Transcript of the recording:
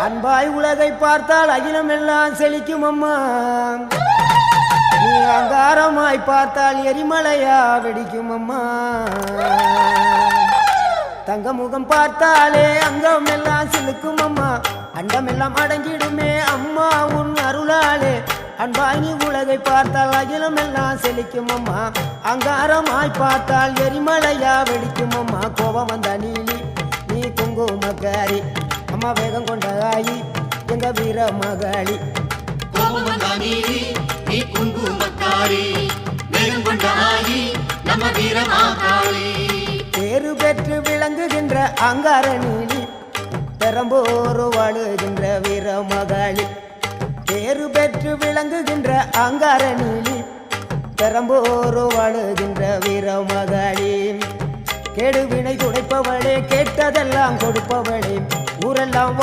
அன்பாய் உலகை பார்த்தால் அகிலம் எல்லாம் செழிக்கும் அம்மா. நீ அங்காரமாய் பார்த்தால் எரிமலையா வெடிக்கும் அம்மா. தங்க முகம் பார்த்தாலே அங்கம் எல்லாம் சிலுக்கும் அம்மா. அண்டம் எல்லாம் அடங்கிடுமே அம்மா உன் அருளாலே. அன்பாய் நீ உலகை பார்த்தால் அகிலம் எல்லாம் செழிக்கும் அம்மா. அங்காரமாய் பார்த்தால் எரிமலையா வெடிக்கும் அம்மா. கோபம் வந்த நீலி நீ குங்குமக்காரி அம்மா. வேகம் கொண்ட ஆயி எங்க வீர மகாளி. கோபம் வந்த நீலி நீ குங்குமக்காரி. வேகம் கொண்ட ஆயி நம்ம வீர மகாளி. பேரு பெற்று விளங்குகின்ற அங்கார நீலி. பெரம்போரு வாழுகின்ற வீர மகாளி. பேரு பெற்று விளங்குகின்ற அங்கார நீலி. பெரம்போரு வாழுகின்ற வீர மகாளி. கெடுவினை துடைப்பவளே கேட்டதெல்லாம் கொடுப்பவளே ஊரெல்லாம்